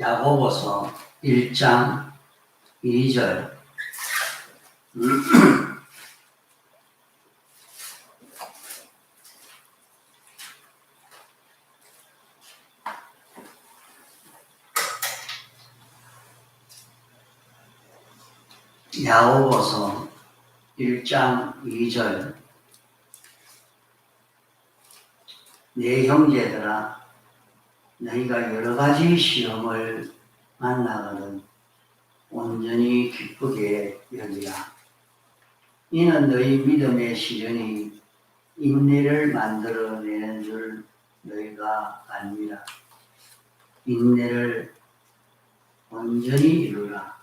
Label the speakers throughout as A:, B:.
A: 야고보서 1장 2절. 야고보서 1장 2절. 내 형제들아, 너희가 여러 가지 시험을 만나거든 온전히 기쁘게 여기라. 이는 너희 믿음의 시련이 인내를 만들어내는 줄 너희가 압니다. 인내를 온전히 이루라.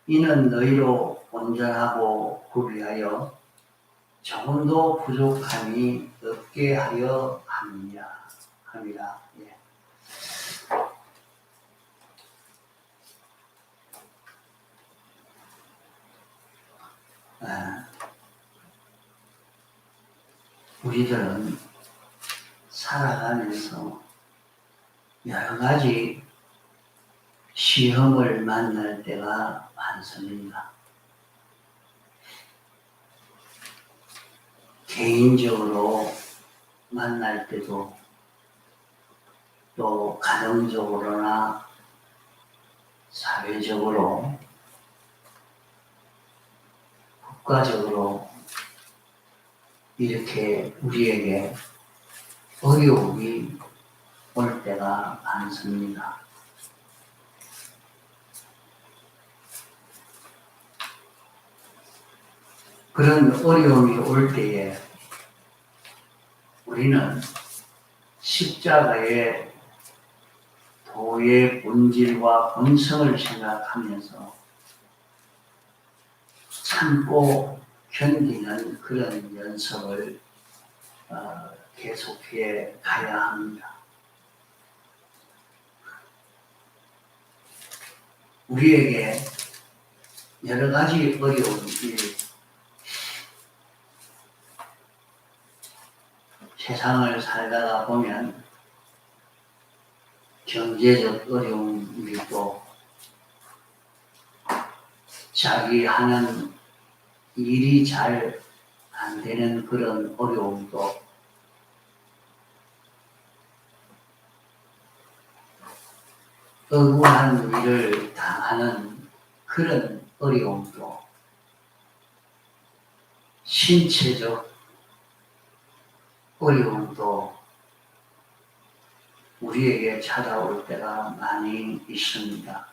A: 이는 너희로 온전하고 구비하여 조금도 부족함이 없게 하려 함이라. 예. 우리들은 살아가면서 여러 가지 시험을 만날 때가 많습니다. 개인적으로 만날 때도, 또 가정적으로나 사회적으로, 국가적으로 이렇게 우리에게 어려움이 올 때가 많습니다. 그런 어려움이 올 때에 우리는 십자가의 도의 본질과 본성을 생각하면서 참고 견디는 그런 연습을 계속해 가야 합니다. 우리에게 여러 가지 어려움이 세상을 살다가 보면 경제적 어려움이 있고, 자기 하는 일이 잘 안 되는 그런 어려움도, 억울한 일을 당하는 그런 어려움도, 신체적 어려움도 우리에게 찾아올 때가 많이 있습니다.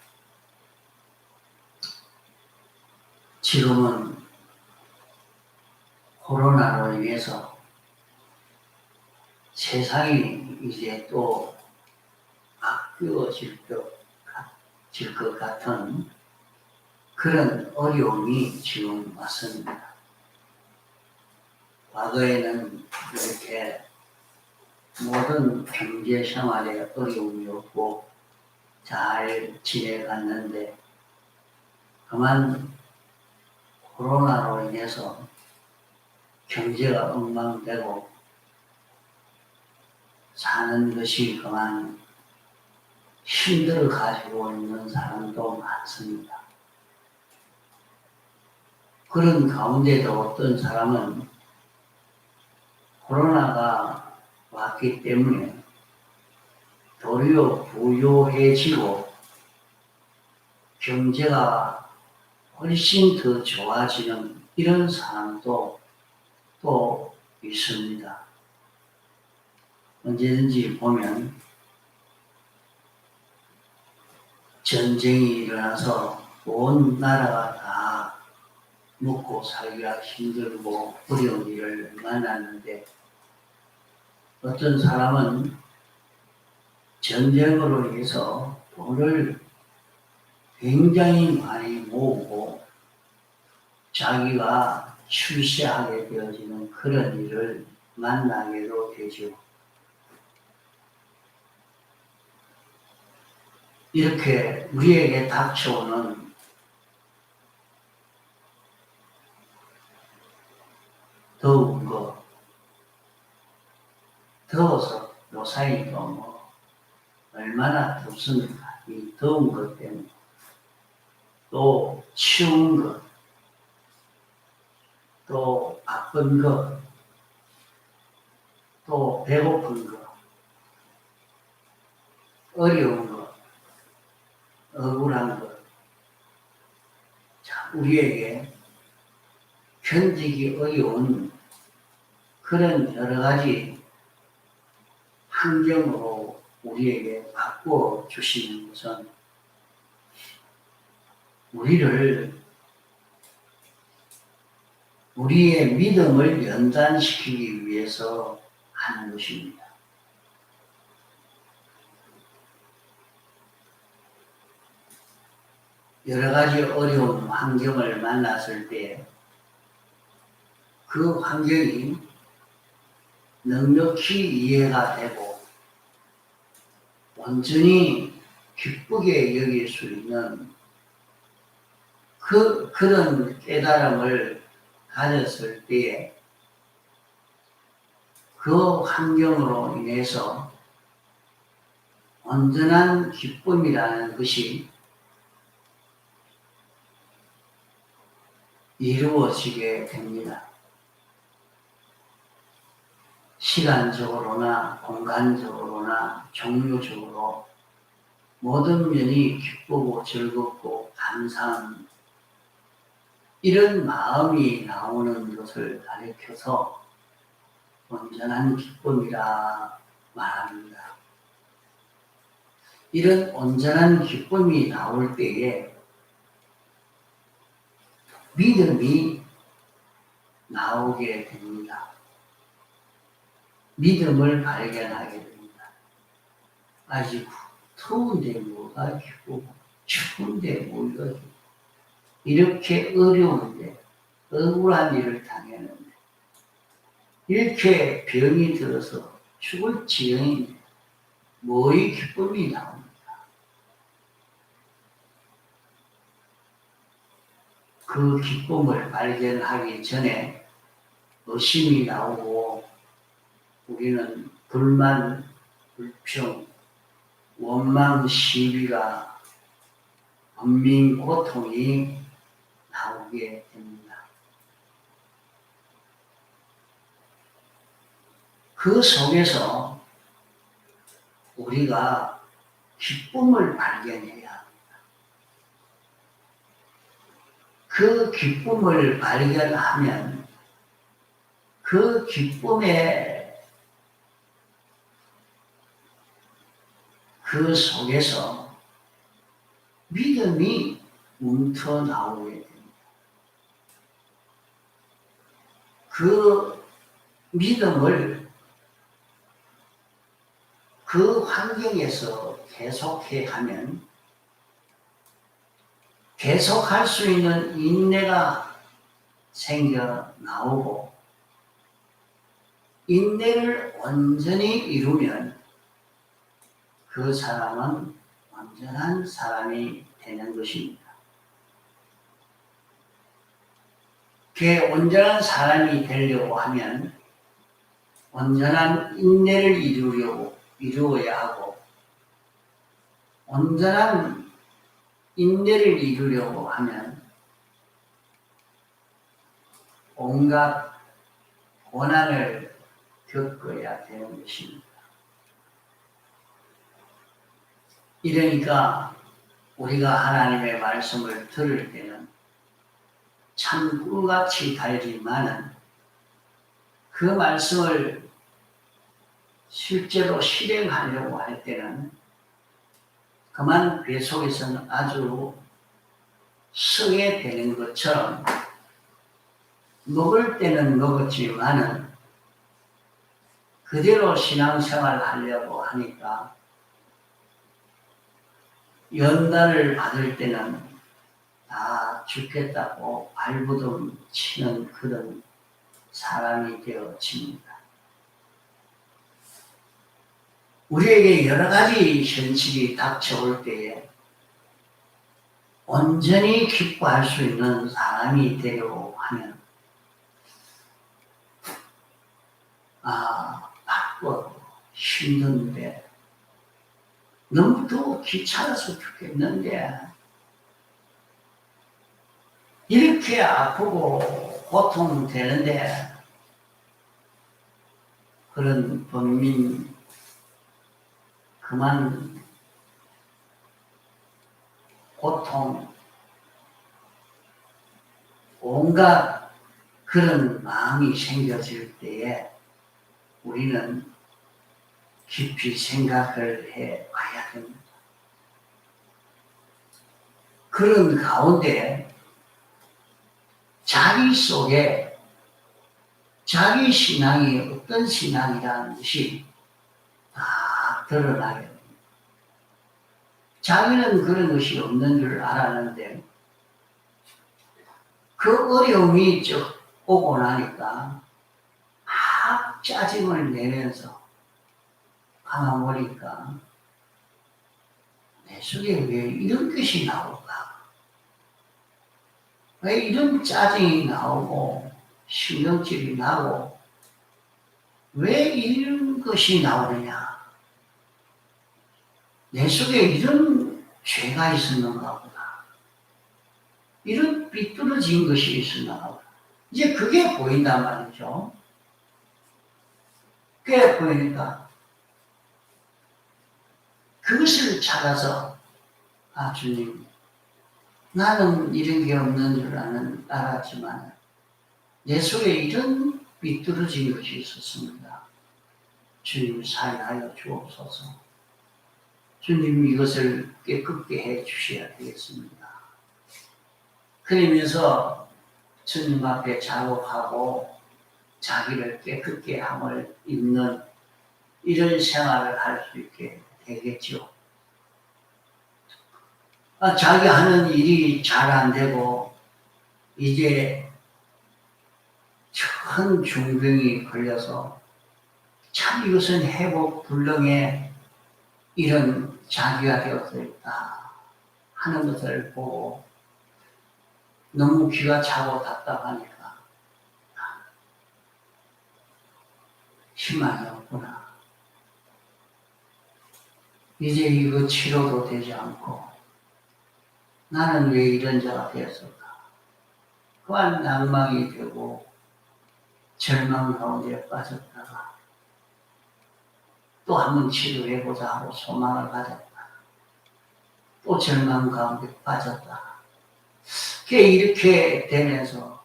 A: 지금은 코로나로 인해서 세상이 이제 또 바뀌어질 것 같은 그런 어려움이 지금 왔습니다. 과거에는 이렇게 모든 경제 생활에 어려움이 없고 잘 지내갔는데, 그만 코로나로 인해서 경제가 엉망되고 사는 것이 그만 힘들어 가지고 있는 사람도 많습니다. 그런 가운데도 어떤 사람은 코로나가 왔기 때문에 도리어 부유해지고 경제가 훨씬 더 좋아지는 이런 사람도 또 있습니다. 언제든지 보면 전쟁이 일어나서 온 나라가 다 먹고 살기가 힘들고 어려운 일을 만났는데, 어떤 사람은 전쟁으로 인해서 돈을 굉장히 많이 모으고 자기가 출세하게 되어지는 그런 일을 만나게도 되죠. 이렇게 우리에게 닥쳐오는 더운 거, 더워서 요사이도 얼마나 덥습니까? 이 더운 것 때문에, 또 추운 것, 또 바쁜 것, 또 배고픈 것, 어려운 것, 억울한 것, 우리에게 견디기 어려운 그런 여러 가지 환경으로 우리에게 바꾸어 주시는 것은 우리의 믿음을 연단시키기 위해서 하는 것입니다. 여러 가지 어려운 환경을 만났을 때 그 환경이 넉넉히 이해가 되고 온전히 기쁘게 여길 수 있는 그런 깨달음을 가졌을 때에 그 환경으로 인해서 온전한 기쁨이라는 것이 이루어지게 됩니다. 시간적으로나 공간적으로나 종류적으로 모든 면이 기쁘고 즐겁고 감사한 이런 마음이 나오는 것을 가리켜서 온전한 기쁨이라 말합니다. 이런 온전한 기쁨이 나올 때에 믿음이 나오게 됩니다. 믿음을 발견하게 됩니다. 아직 더운데 뭐가 기쁘고 추운데 뭐가 기쁘고 이렇게 어려운데 억울한 일을 당했는데 이렇게 병이 들어서 죽을 지경인데 뭐의 기쁨이 나옵니까? 그 기쁨을 발견하기 전에 의심이 나오고 우리는 불만, 불평, 원망, 시비가 번민 고통이 나오게 됩니다. 그 속에서 우리가 기쁨을 발견해야 합니다. 그 기쁨을 발견하면 그 기쁨의 그 속에서 믿음이 움터 나오게 됩니다. 그 믿음을 그 환경에서 계속해 하면 계속할 수 있는 인내가 생겨 나오고 인내를 온전히 이루면 그 사람은 온전한 사람이 되는 것입니다. 그 온전한 사람이 되려고 하면 온전한 인내를 이루어야 하고 온전한 인내를 이루려고 하면 온갖 고난을 겪어야 되는 것입니다. 이러니까 우리가 하나님의 말씀을 들을 때는 참 꿀같이 달지만은 그 말씀을 실제로 실행하려고 할 때는 그만 배 속에서는 아주 쓰게 되는 것처럼 먹을 때는 먹었지만은 그대로 신앙생활을 하려고 하니까 연단을 받을 때는 다 죽겠다고 발부둥 치는 그런 사람이 되어집니다. 우리에게 여러 가지 현실이 닥쳐올 때에 온전히 기뻐할 수 있는 사람이 되려고 하면 바쁘고 힘든데 너무 더 귀찮아서 죽겠는데 이렇게 아프고 고통되는데 그런 범민 그만 고통 온갖 그런 마음이 생겨질 때에 우리는 깊이 생각을 해 봐야 됩니다. 그런 가운데 자기 속에 자기 신앙이 어떤 신앙이라는 것이 다 드러나게 됩니다. 자기는 그런 것이 없는 줄 알았는데 그 어려움이 쭉 오고 나니까 막 짜증을 내면서 가만 보니까 내 속에 왜 이런 것이 나올까? 왜 이런 짜증이 나오고 신경질이 나고 왜 이런 것이 나오느냐? 내 속에 이런 죄가 있었는가 보다. 이런 삐뚤어진 것이 있었나 보다. 이제 그게 보인단 말이죠. 그게 보이니까 그것을 찾아서 아 주님 나는 이런 게 없는 줄 알았지만 내 속에 이런 삐뚤어진 것이 있었습니다. 주님 사인하여 주옵소서. 주님 이것을 깨끗게 해 주셔야 되겠습니다. 그러면서 주님 앞에 작업하고 자기를 깨끗게 함을 입는 이런 생활을 할 수 있게 되겠죠. 자기 하는 일이 잘 안 되고 이제 큰 중병이 걸려서 참 이것은 회복 불능의 이런 자기가 되어서 있다 하는 것을 보고 너무 귀가 차고 답답하니까 희망이 없구나. 이제 이거 치료도 되지 않고 나는 왜 이런 자가 되었을까? 그만 낭망이 되고 절망 가운데 빠졌다가 또 한번 치료해보자 하고 소망을 가졌다. 또 절망 가운데 빠졌다. 이렇게 되면서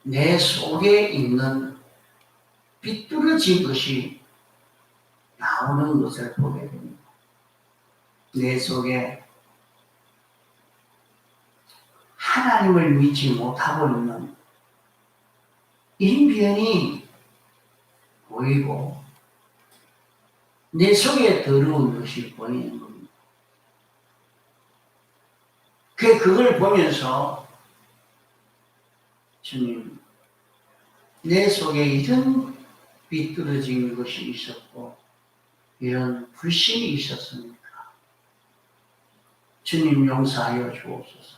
A: 내 속에 있는 삐뚤어진 것이 나오는 것을 보게 됩니다. 내 속에 하나님을 믿지 못하고 있는 인변이 보이고 내 속에 더러운 것이 보이는 겁니다. 그걸 보면서 주님 내 속에 이런 삐뚤어진 것이 있었고 이런 불신이 있었습니까? 주님 용서하여 주옵소서.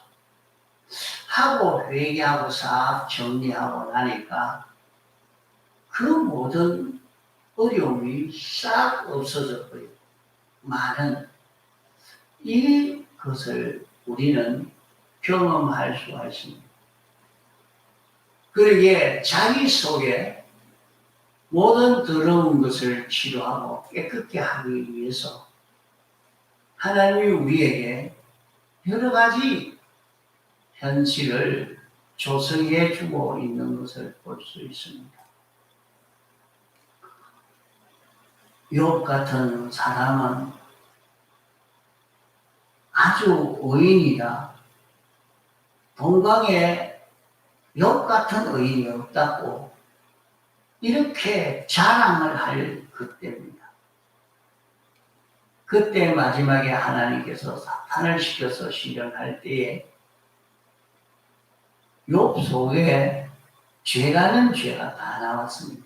A: 하고 회개하고 싹 정리하고 나니까 그 모든 어려움이 싹 없어졌고요. 많은 이것을 우리는 경험할 수가 있습니다. 그러기에 자기 속에 모든 더러운 것을 치료하고 깨끗게 하기 위해서 하나님이 우리에게 여러 가지 현실을 조성해 주고 있는 것을 볼 수 있습니다. 욥 같은 사람은 아주 의인이다. 동방에 욥 같은 의인이 없다고 이렇게 자랑을 할 그때입니다. 그때 마지막에 하나님께서 사탄을 시켜서 시련할 때에 욥 속에 죄라는 죄가 다 나왔습니다.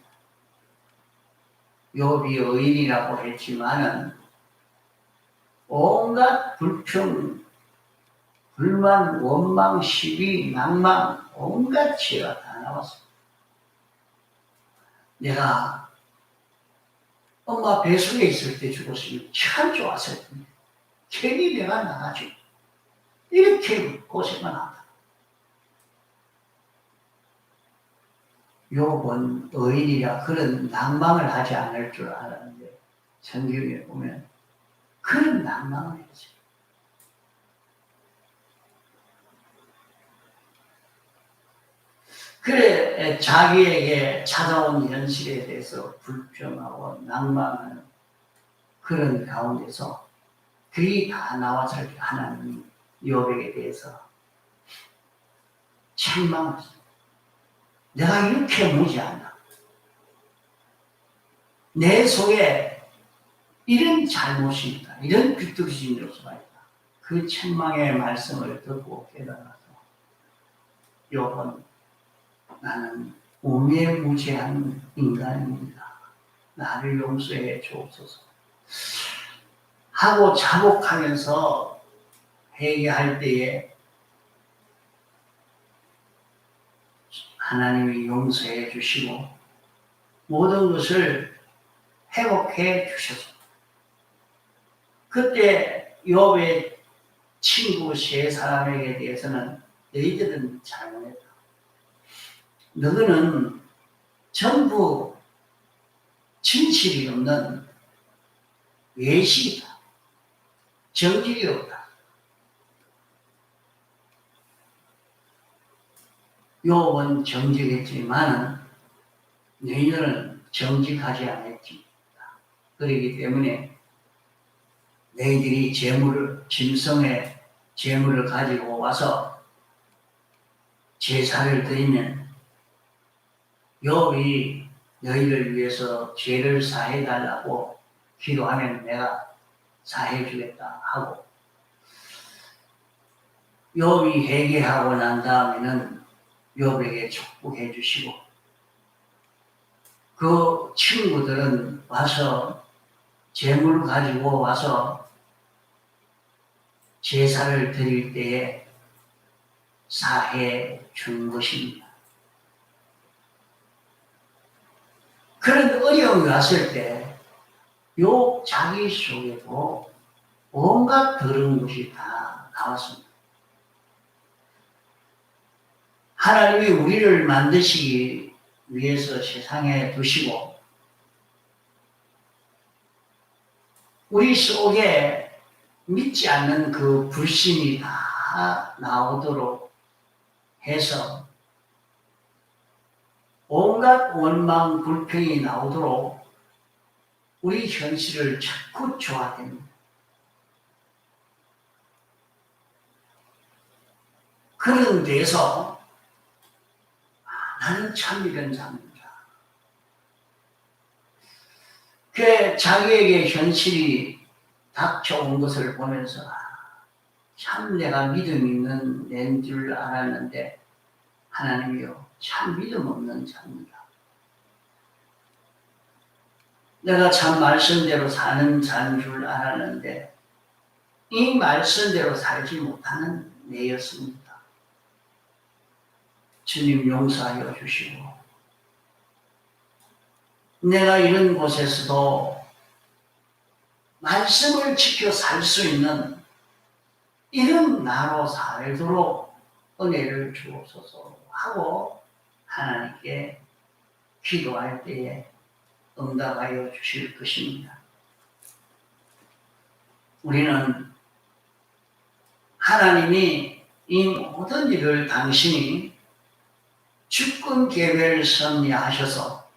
A: 욥이 의인이라고 했지만은 온갖 불평, 불만, 원망, 시비, 낭망 온갖 죄가 다 나왔습니다. 내가 엄마 뱃속에 있을 때 죽었으면 참 좋았을 텐데 괜히 내가 나가지고 이렇게 고생을 한다. 욥은 의인이라 그런 낭망을 하지 않을 줄 알았는데 성경에 보면 그런 낭망을 했어요. 그래 자기에게 찾아온 현실에 대해서 불평하고 낭망하는 그런 가운데서 그이 다 나와서 하나님이 욥에게 대해서 책망했어요. 내가 이렇게 무지한다. 내 속에 이런 잘못이 있다. 이런 비뚤어진 요소가 있다. 그 책망의 말씀을 듣고 깨달아서 욥은 나는 우매무지한 인간입니다. 나를 용서해 주옵소서. 하고 자복하면서 회개할 때에 하나님이 용서해 주시고 모든 것을 회복해 주셨습니다. 그때 욥의 친구 세 사람에게 대해서는 너희들은 잘못했다. 너희는 전부 진실이 없는 외식이다. 정직이 없다. 욥은 정직했지만 너희들은 정직하지 않았지. 그렇기 때문에 너희들이 짐승의 재물을 가지고 와서 제사를 드리면 욥이 너희를 위해서 죄를 사해달라고 기도하면 내가 사해주겠다 하고 욥이 회개하고 난 다음에는 욥에게 축복해 주시고 그 친구들은 와서 재물을 가지고 와서 제사를 드릴 때에 사해 준 것입니다. 그런 어려움이 왔을 때 욥 자기 속에도 온갖 더러운 것이 다 나왔습니다. 하나님이 우리를 만드시기 위해서 세상에 두시고 우리 속에 믿지 않는 그 불신이 다 나오도록 해서 온갖 원망, 불평이 나오도록 우리 현실을 자꾸 조화됩니다. 그런 데서 나는 참 이런 자입니다. 그 자기에게 현실이 닥쳐온 것을 보면서 참 내가 믿음 있는 애인 줄 알았는데 하나님이요 참 믿음 없는 자입니다. 내가 참 말씀대로 사는 자인 줄 알았는데 이 말씀대로 살지 못하는 내였습니다. 주님 용서하여 주시고 내가 이런 곳에서도 말씀을 지켜 살 수 있는 이런 나로 살도록 은혜를 주옵소서 하고 하나님께 기도할 때에 응답하여 주실 것입니다. 우리는 하나님이 이 모든 일을 당신이 주권 계획을 섭리하셔서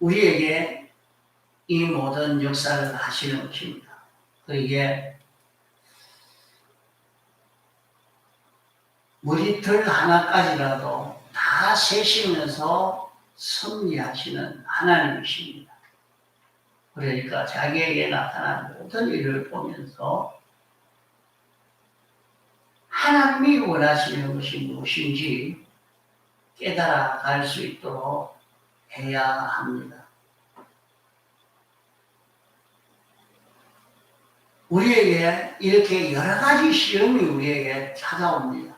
A: 우리에게 이 모든 역사를 하시는 것입니다. 그에게 머리털 하나까지라도 다 세시면서 섭리하시는 하나님이십니다. 그러니까 자기에게 나타난 모든 일을 보면서 하나님이 원하시는 것이 무엇인지 깨달아 갈 수 있도록 해야 합니다. 우리에게 이렇게 여러 가지 시험이 우리에게 찾아옵니다.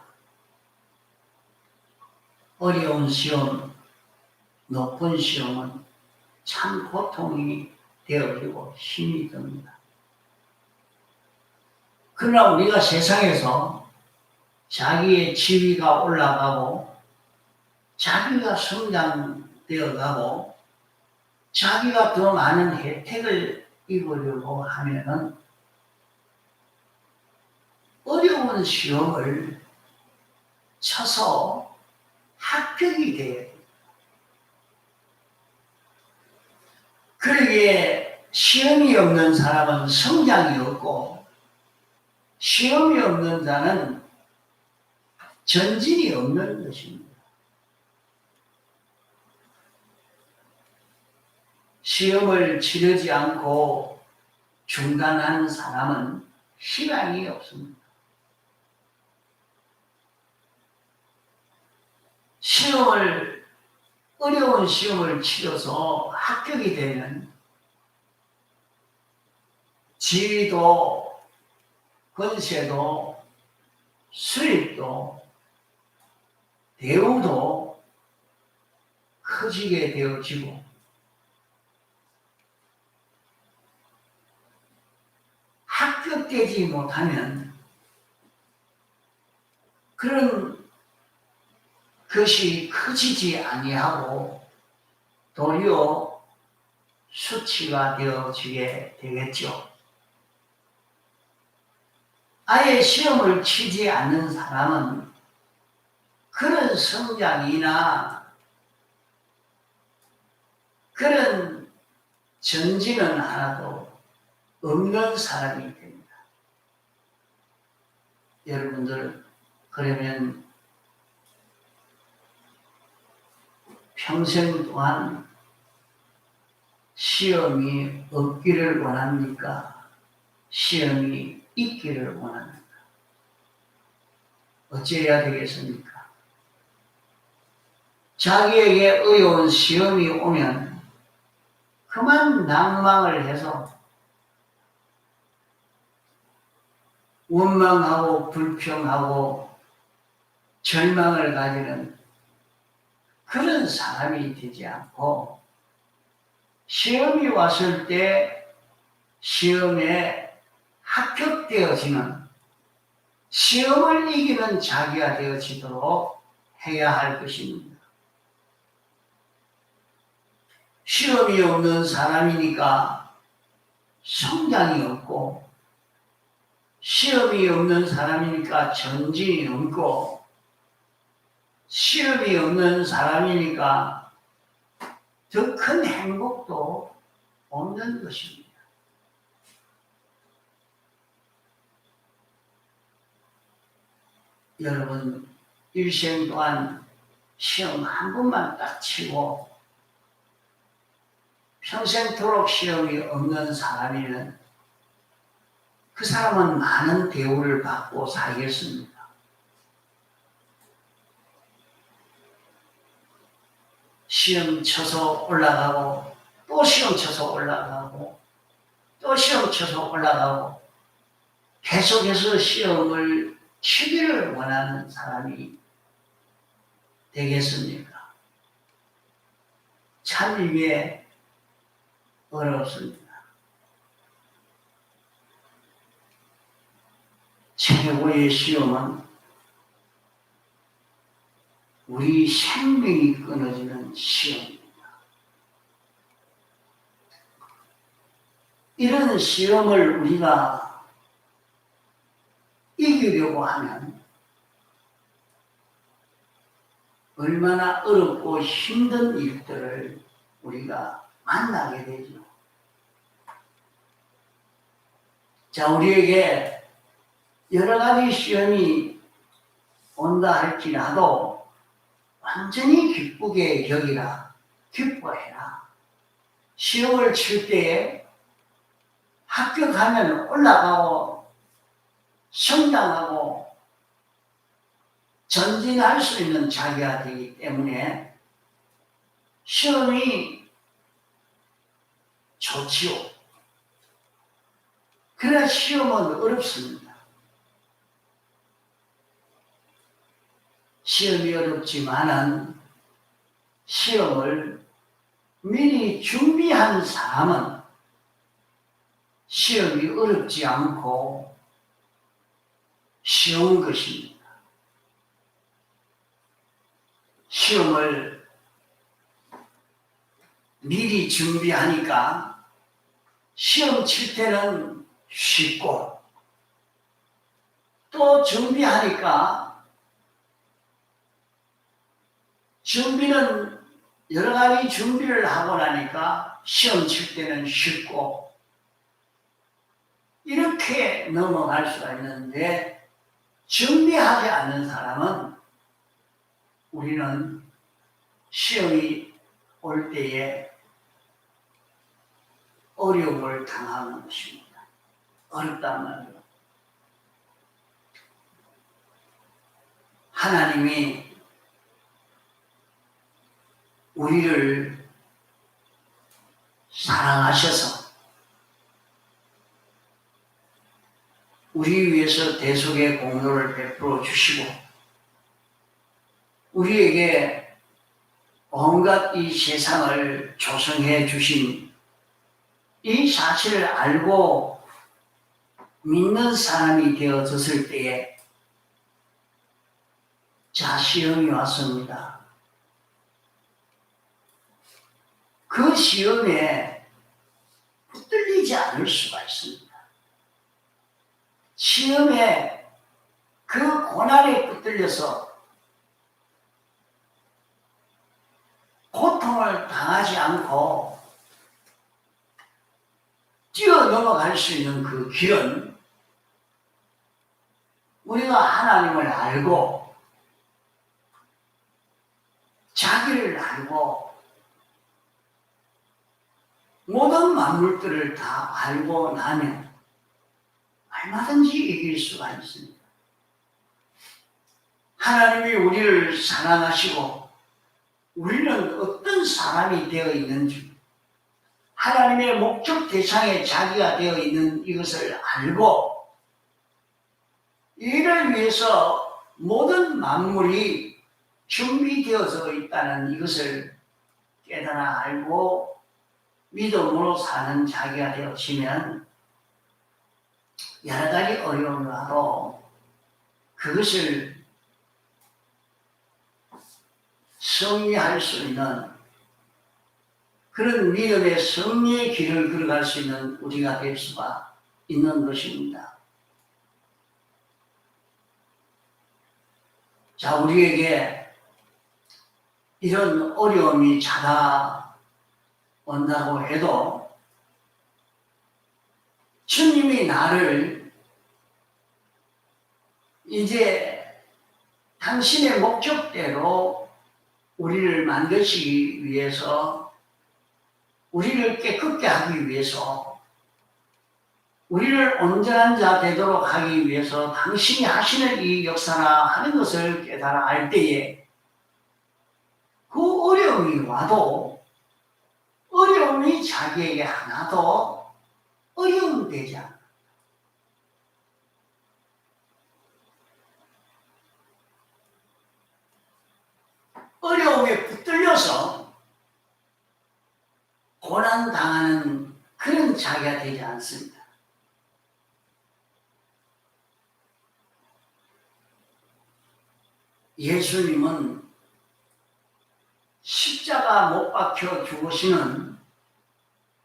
A: 어려운 시험, 높은 시험은 참 고통이 되어지고 힘이 듭니다. 그러나 우리가 세상에서 자기의 지위가 올라가고 자기가 성장되어 가고 자기가 더 많은 혜택을 입으려고 하면은 어려운 시험을 쳐서 합격이 돼야 됩니다. 그러기에 시험이 없는 사람은 성장이 없고 시험이 없는 자는 전진이 없는 것입니다. 시험을 치르지 않고 중단하는 사람은 희망이 없습니다. 어려운 시험을 치러서 합격이 되면 지위도 권세도 수입도 대우도 커지게 되어지고 합격되지 못하면 그런 것이 커지지 아니하고 도리어 수치가 되어지게 되겠죠. 아예 시험을 치지 않는 사람은 그런 성장이나 그런 전진은 하나도 없는 사람이 됩니다. 여러분들, 그러면 평생 동안 시험이 없기를 원합니까? 시험이 있기를 원합니다. 어찌해야 되겠습니까? 자기에게 어려운 시험이 오면 그만 낭망을 해서 원망하고 불평하고 절망을 가지는 그런 사람이 되지 않고 시험이 왔을 때 시험에 합격되어지는 시험을 이기는 자기가 되어지도록 해야 할 것입니다. 시험이 없는 사람이니까 성장이 없고 시험이 없는 사람이니까 전진이 없고 시험이 없는 사람이니까 더 큰 행복도 없는 것입니다. 여러분, 일생 동안 시험 한 번만 딱 치고 평생토록 시험이 없는 사람이면 그 사람은 많은 대우를 받고 살겠습니다. 시험 쳐서 올라가고 또 시험 쳐서 올라가고 또 시험 쳐서 올라가고 계속해서 시험을 치기를 원하는 사람이 되겠습니까? 참 이게 어렵습니다. 최고의 시험은 우리 생명이 끊어지는 시험입니다. 이런 시험을 우리가 이기려고 하면 얼마나 어렵고 힘든 일들을 우리가 만나게 되죠. 자, 우리에게 여러 가지 시험이 온다 할지라도 완전히 기쁘게 여기라, 기뻐해라. 시험을 칠 때에 합격하면 올라가고 성장하고 전진할 수 있는 자기가 되기 때문에 시험이 좋지요. 그러나 시험은 어렵습니다. 시험이 어렵지만은 시험을 미리 준비한 사람은 시험이 어렵지 않고 쉬운 것입니다. 시험을 미리 준비하니까 시험 칠 때는 쉽고, 또 준비하니까 준비는 여러 가지 준비를 하고 나니까 시험 칠 때는 쉽고, 이렇게 넘어갈 수가 있는데, 준비하지 않는 사람은 우리는 시험이 올 때에 어려움을 당하는 것입니다. 어렵단 말이에요. 하나님이 우리를 사랑하셔서 우리 위해서 대속의 공로를 베풀어 주시고, 우리에게 온갖 이 세상을 조성해 주신 이 사실을 알고 믿는 사람이 되어졌을 때에, 자, 시험이 왔습니다. 그 시험에 붙들리지 않을 수가 있습니다. 시험에 그 고난에 붙들려서 고통을 당하지 않고 뛰어 넘어갈 수 있는 그 길은 우리가 하나님을 알고 자기를 알고 모든 만물들을 다 알고 나면 얼마든지 이길 수가 있습니다. 하나님이 우리를 사랑하시고 우리는 어떤 사람이 되어 있는지, 하나님의 목적 대상에 자기가 되어 있는 이것을 알고, 이를 위해서 모든 만물이 준비되어져 있다는 이것을 깨달아 알고 믿음으로 사는 자기가 되어지면 여러 가지 어려움이 와도 그것을 승리할 수 있는 그런 믿음의 승리의 길을 걸어갈 수 있는 우리가 될 수가 있는 것입니다. 자, 우리에게 이런 어려움이 찾아온다고 해도 주님이 나를 이제 당신의 목적대로 우리를 만드시기 위해서, 우리를 깨끗게 하기 위해서, 우리를 온전한 자 되도록 하기 위해서 당신이 하시는 이 역사나 하는 것을 깨달아 알 때에 그 어려움이 와도 어려움이 자기에게 하나도 어려움 되지 않아. 어려움에 붙들려서 고난당하는 그런 자기가 되지 않습니다. 예수님은 십자가 못 박혀 죽으시는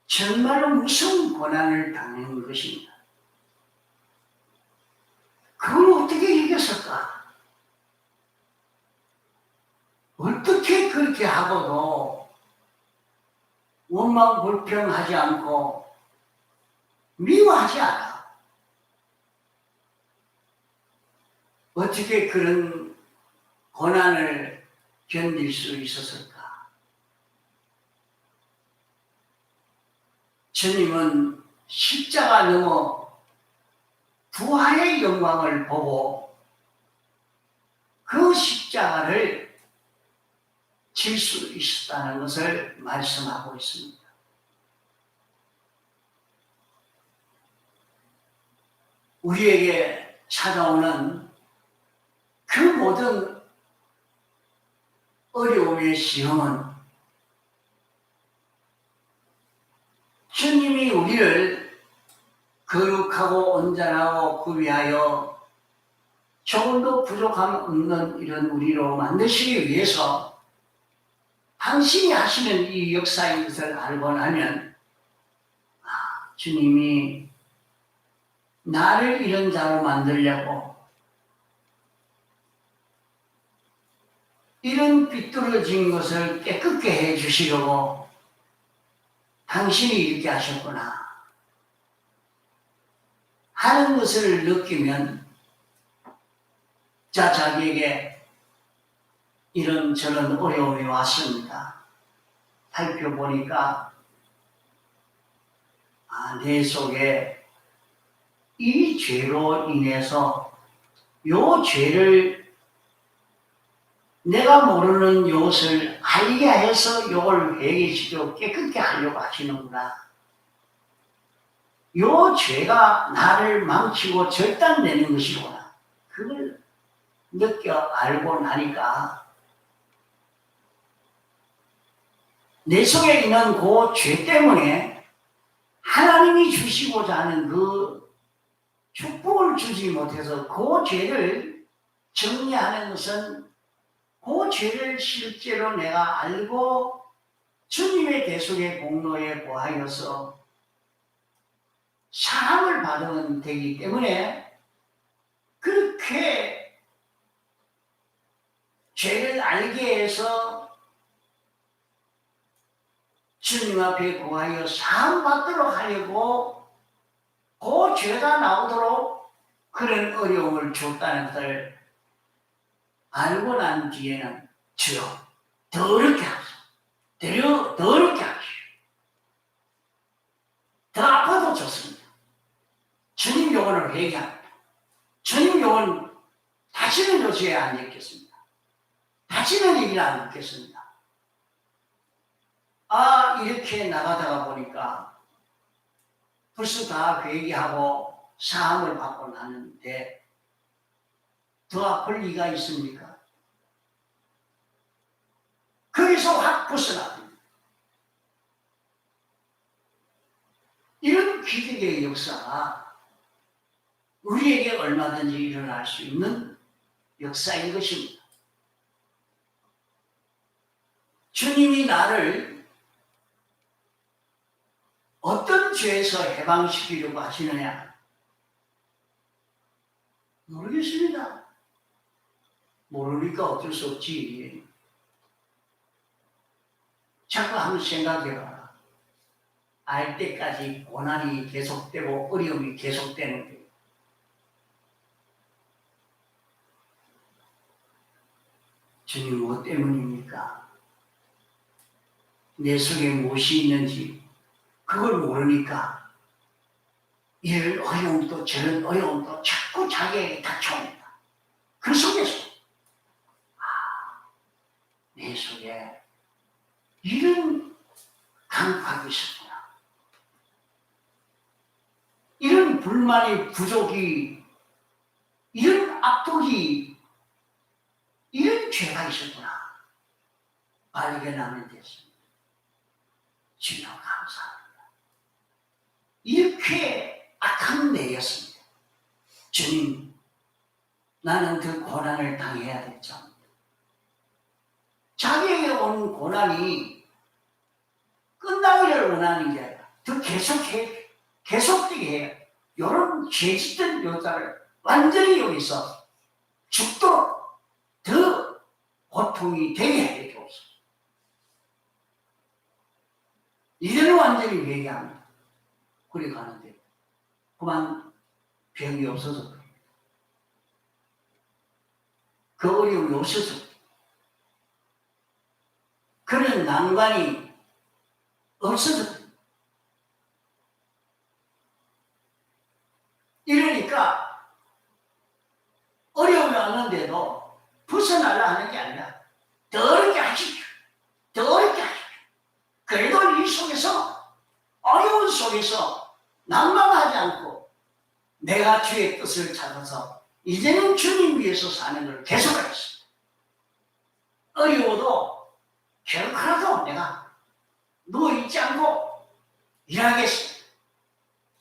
A: 정말로 무서운 고난을 당한 것입니다. 그걸 어떻게 이겼을까? 어떻게 그렇게 하고도 원망 불평하지 않고 미워하지 않아? 어떻게 그런 고난을 견딜 수 있었을까? 주님은 십자가 넘어 부활의 영광을 보고 그 십자가를 질 수 있었다는 것을 말씀하고 있습니다. 우리에게 찾아오는 그 모든 어려움의 시험은 주님이 우리를 거룩하고 온전하고 구비하여 조금도 부족함 없는 이런 우리로 만드시기 위해서 당신이 하시는 이 역사인 것을 알고 나면 주님이 나를 이런 자로 만들려고 이런 비뚤어진 것을 깨끗게 해주시려고 당신이 이렇게 하셨구나 하는 것을 느끼면 자기에게 이런저런 어려움이 왔습니다. 살펴보니까 내 속에 이 죄로 인해서 요 죄를 내가 모르는 요것을 알게 해서 요걸 회개시켜 깨끗게 하려고 하시는구나. 요 죄가 나를 망치고 절단내는 것이구나. 그걸 느껴 알고 나니까 내 속에 있는 그 죄 때문에 하나님이 주시고자 하는 그 축복을 주지 못해서 그 죄를 정리하는 것은 그 죄를 실제로 내가 알고 주님의 대속의 공로에 보하여서 사함을 받으면 되기 때문에 그렇게 죄를 알게 해서 주님 앞에 구하여 사함 받도록 하려고 그 죄가 나오도록 그런 어려움을 줬다는 것을 알고 난 뒤에는 주여 더럽게 하소서 더럽게 하시오 더 아파도 좋습니다. 주님 영혼을 회개합니다. 주님 영혼 다시는 요 죄에 안 읽겠습니다. 다시는 얘기를 안 듣겠습니다. 이렇게 나가다가 보니까 벌써 다 회개하고 사함을 받고 나는데 더 아플 리가 있습니까? 거기서 확 벗어납니다. 이런 기적의 역사가 우리에게 얼마든지 일어날 수 있는 역사인 것입니다. 주님이 나를 어떤 죄에서 해방시키려고 하시느냐? 모르겠습니다. 모르니까 어쩔 수 없지. 자꾸 한번 생각해봐라. 알 때까지 고난이 계속되고 어려움이 계속되는 거예요. 주님 뭐 때문입니까? 내 속에 무엇이 있는지 그걸 모르니까 이런 어려움도 저런 어려움도 자꾸 자기에게 닥쳐옵니다. 그 속에서 내 속에 이런 강박이 있었구나. 이런 불만이 부족이 이런 악독이 이런 죄가 있었구나. 발견하면 됐습니다. 주님 감사합니다. 이렇게 악한 내였습니다. 주님, 나는 그 고난을 당해야 됐죠. 자기에게 온 고난이 끝나기를 원하는 게 아니라 더 계속되게 해요. 이런 죄짓던 여자를 완전히 여기서 죽도록 더 고통이 되게 해 주옵소서. 이제는 완전히 회개합니다. 그리 가는데 그만 병이 없어서 그래요. 그 어려움이 없어서 그런 난관이 없어서 이러니까 어려움이 왔는데도 벗어나려 하는 게 아니라 더 어렵게 하십시오. 더 어렵게 하십시오. 그래도 이 속에서 어려운 속에서 난감하지 않고 내가 주의 뜻을 찾아서 이제는 주님 위해서 사는 걸 계속하겠습니다. 어려워도 결코 하나도 내가 누워있지 않고 일하겠습니다.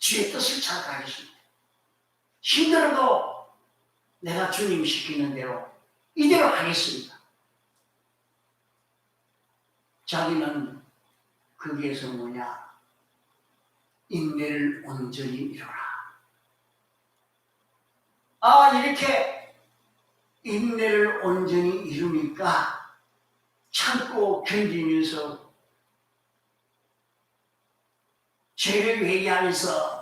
A: 주의 뜻을 찾아가겠습니다. 힘들어도 내가 주님 시키는 대로 이대로 하겠습니다. 자기는 거기에서 뭐냐? 인내를 온전히 이루라. 이렇게 인내를 온전히 이루니까 참고 견디면서 죄를 회개하면서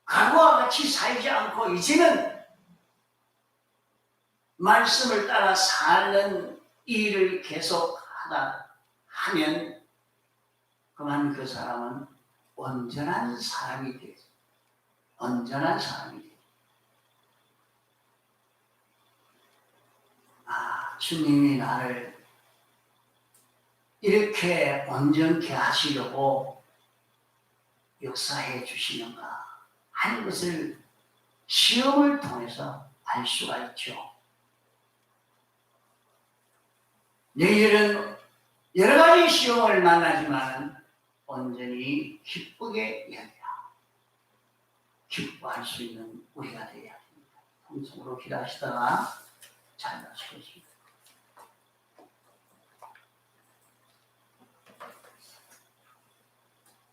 A: 과거와 같이 살지 않고 이제는 말씀을 따라 사는 일을 계속하다 하면 그만 그 사람은 온전한 사람이 되죠. 온전한 사람이 되죠. 주님이 나를 이렇게 온전케 하시려고 역사해 주시는가 하는 것을 시험을 통해서 알 수가 있죠. 너희들은 여러 가지 시험을 만나지만 온전히 기쁘게 여기라. 기뻐할 수 있는 우리가 되어야 됩니다. 통성으로 기도하시다가 잘 마치겠습니다.